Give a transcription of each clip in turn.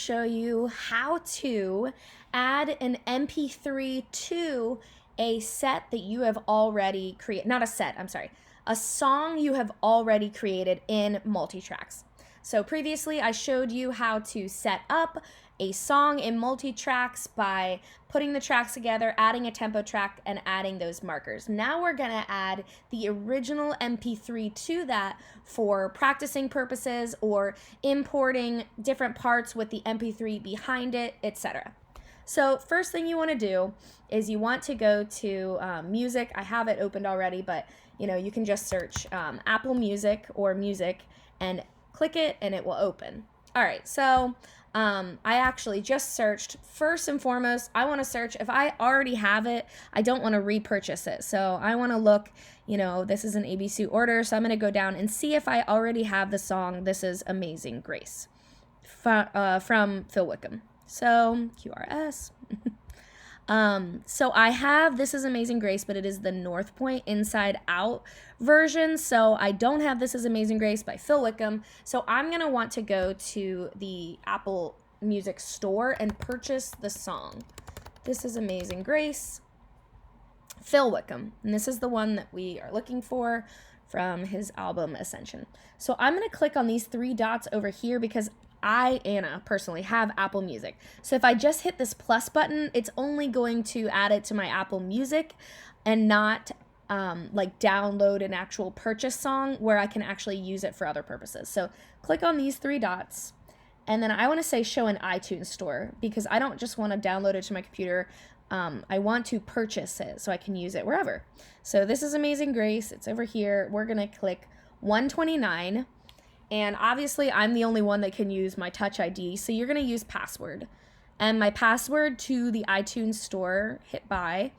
Show you how to add an MP3 to a set that you have already created, not a set, I'm sorry, a song you have already created in Multitracks. So previously I showed you how to set up a song in Multitracks by putting the tracks together, adding a tempo track, and adding those markers. Now we're gonna add the original MP3 to that for practicing purposes or importing different parts with the MP3 behind it, etc. So first thing you want to do is you want to go to music. I have it opened already, but you can just search Apple Music or music and click it and it will open. All right, so I actually just searched. First and foremost, I want to search if I already have it. I don't want to repurchase it. So I want to look, this is an ABC order. So I'm going to go down and see if I already have the song This Is Amazing Grace from Phil Wickham. So QRS. So I have This Is Amazing Grace, but it is the North Point Inside Out version. So I don't have This Is Amazing Grace by Phil Wickham. So I'm going to want to go to the Apple Music store and purchase the song. This Is Amazing Grace, Phil Wickham. And this is the one that we are looking for from his album Ascension. So I'm going to click on these three dots over here because I, Anna, personally have Apple Music. So if I just hit this plus button, it's only going to add it to my Apple Music and not like download an actual purchase song where I can actually use it for other purposes. So click on these three dots. And then I want to say show an iTunes store because I don't just want to download it to my computer. I want to purchase it so I can use it wherever. So This Is Amazing Grace. It's over here. We're going to click 129. And obviously, I'm the only one that can use my Touch ID, so you're going to use password. And my password to the iTunes store, hit buy,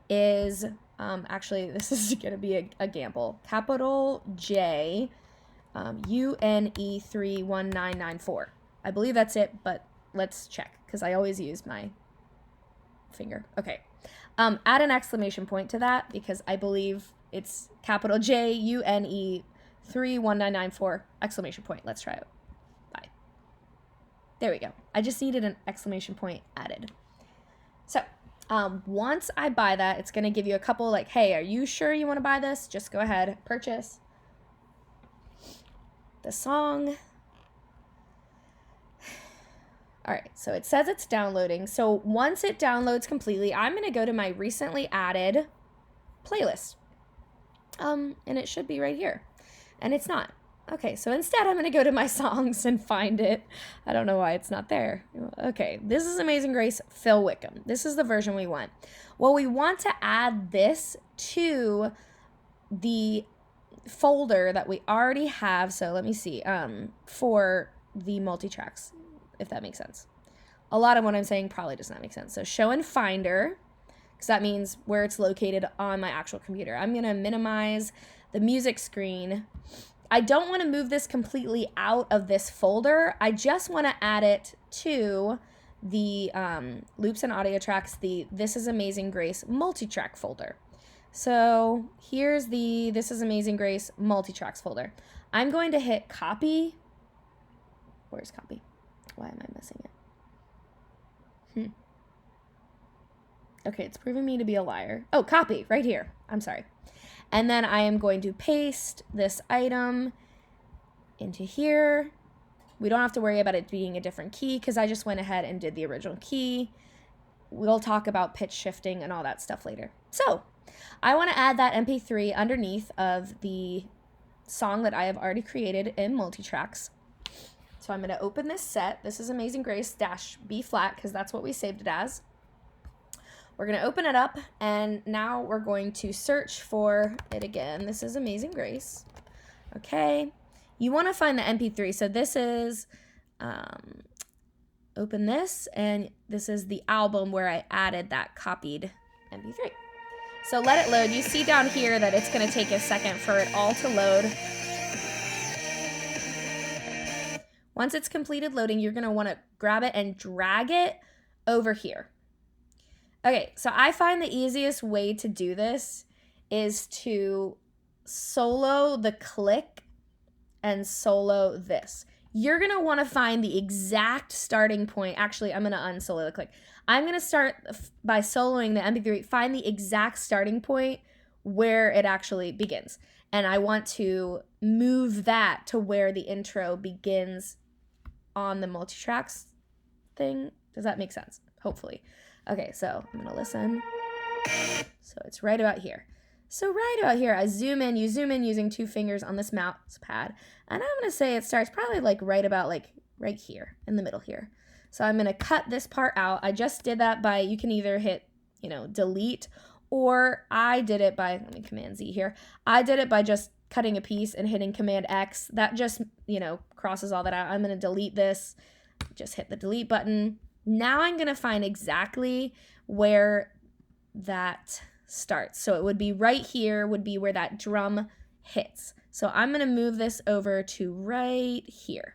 is, actually, this is going to be a gamble. Capital J, UNE31994. I believe that's it, but let's check, because I always use my finger. Okay. Add an exclamation point to that, because I believe it's capital J, UNE 31994 exclamation point. Let's try it. Bye. There we go. I just needed an exclamation point added. So once I buy that, it's going to give you a couple like, hey, are you sure you want to buy this? Just go ahead, purchase the song. All right, so it says it's downloading. So once it downloads completely, I'm going to go to my recently added playlist. And it should be right here. And it's not. Okay, so instead I'm going to go to my songs and find it. I don't know why it's not there. Okay, This Is Amazing Grace, Phil Wickham. This is the version we want. Well, we want to add this to the folder that we already have. So let me see, for the Multitracks, if that makes sense. A lot of what I'm saying probably does not make sense. So show in Finder, because that means where it's located on my actual computer. I'm going to minimize the music screen. I don't want to move this completely out of this folder. I just want to add it to the loops and audio tracks, the This Is Amazing Grace multi-track folder. So here's the This Is Amazing Grace multi-tracks folder. I'm going to hit copy. Where's copy? Why am I missing it? Okay, it's proving me to be a liar. Oh, copy, right here. I'm sorry. And then I am going to paste this item into here. We don't have to worry about it being a different key because I just went ahead and did the original key. We'll talk about pitch shifting and all that stuff later. So I want to add that MP3 underneath of the song that I have already created in Multitracks. So I'm going to open this set. This is Amazing Grace -B flat because that's what we saved it as. We're going to open it up, and now we're going to search for it again. This is Amazing Grace. Okay. You want to find the MP3. So this is, open this, and this is the album where I added that copied MP3. So let it load. You see down here that it's going to take a second for it all to load. Once it's completed loading, you're going to want to grab it and drag it over here. Okay, so I find the easiest way to do this is to solo the click and solo this. you're going to want to find the exact starting point. Actually, I'm going to unsolo the click. I'm going to start by soloing the MP3, find the exact starting point where it actually begins. And I want to move that to where the intro begins on the Multitracks thing. Does that make sense? Hopefully. Okay, so I'm going to listen. So it's right about here. So right about here, I zoom in. You zoom in using 2 fingers on this mouse pad. And I'm going to say it starts probably like right about like right here in the middle here. So I'm going to cut this part out. I just did that by, you can either hit, delete, or I did it by, let me Command Z here. I did it by just cutting a piece and hitting Command X. That just, crosses all that out. I'm going to delete this. Just hit the delete button. Now I'm going to find exactly where that starts. So it would be right here, would be where that drum hits. So I'm going to move this over to right here.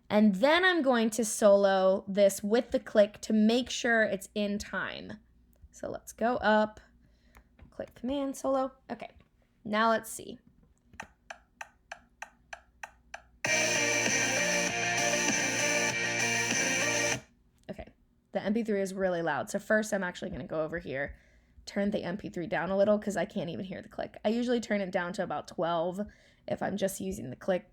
And then I'm going to solo this with the click to make sure it's in time. So let's go up, click Command, solo. Okay, now let's see. Okay, the MP3 is really loud. So first I'm actually going to go over here, turn the MP3 down a little because I can't even hear the click. I usually turn it down to about 12 if I'm just using the click.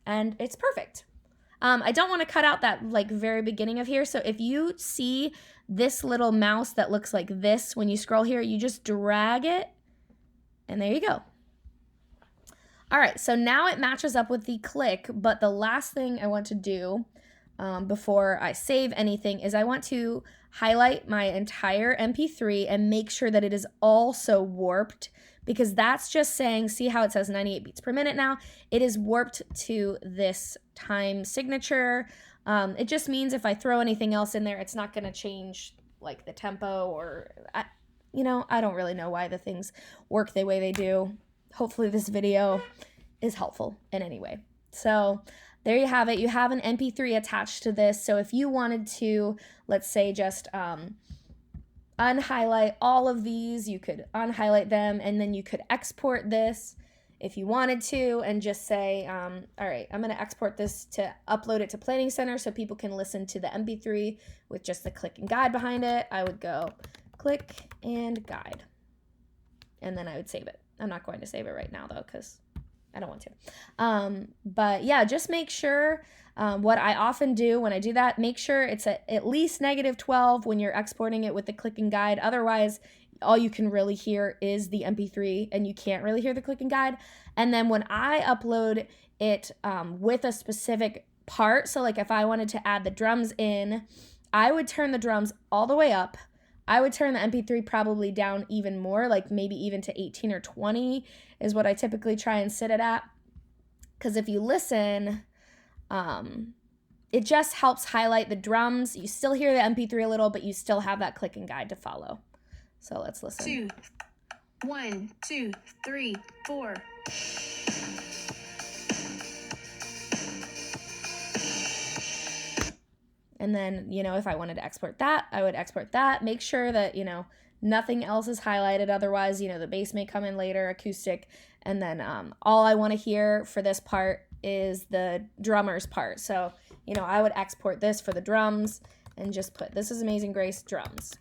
And it's perfect. I don't want to cut out that like very beginning of here. So if you see this little mouse that looks like this, when you scroll here, you just drag it and there you go. All right, so now it matches up with the click, but the last thing I want to do before I save anything is I want to highlight my entire MP3 and make sure that it is also warped, because that's just saying, see how it says 98 beats per minute now? It is warped to this time signature. It just means if I throw anything else in there, it's not going to change like the tempo or, I don't really know why the things work the way they do. Hopefully this video is helpful in any way. So there you have it. You have an MP3 attached to this. So if you wanted to, let's say, just unhighlight all of these, you could unhighlight them, and then you could export this if you wanted to and just say, all right, I'm going to export this to upload it to Planning Center so people can listen to the MP3 with just the click and guide behind it. I would go click and guide, and then I would save it. I'm not going to save it right now though, because I don't want to. But yeah, just make sure, what I often do when I do that, make sure it's at least -12 when you're exporting it with the click and guide. Otherwise, all you can really hear is the MP3 and you can't really hear the click and guide. And then when I upload it with a specific part, so like if I wanted to add the drums in, I would turn the drums all the way up. I would turn the MP3 probably down even more, like maybe even to 18 or 20 is what I typically try and sit it at. Because if you listen, it just helps highlight the drums. You still hear the MP3 a little, but you still have that click and guide to follow. So let's listen. 1, 2, 3, 4. And then, if I wanted to export that, I would export that. Make sure that, nothing else is highlighted. Otherwise, the bass may come in later, acoustic. And then all I want to hear for this part is the drummer's part. So, I would export this for the drums and just put, "This is Amazing Grace drums."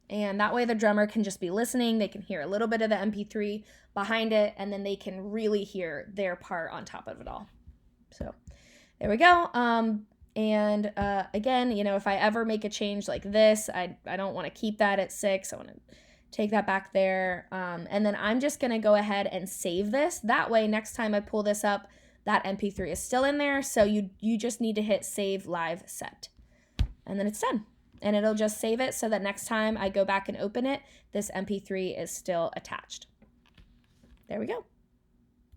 And that way the drummer can just be listening. They can hear a little bit of the MP3 behind it, and then they can really hear their part on top of it all. So there we go. And again, if I ever make a change like this, I don't want to keep that at 6. I want to take that back there. And then I'm just going to go ahead and save this. That way, next time I pull this up, that MP3 is still in there. So you just need to hit Save Live Set. And then it's done. And it'll just save it so that next time I go back and open it, this MP3 is still attached. There we go.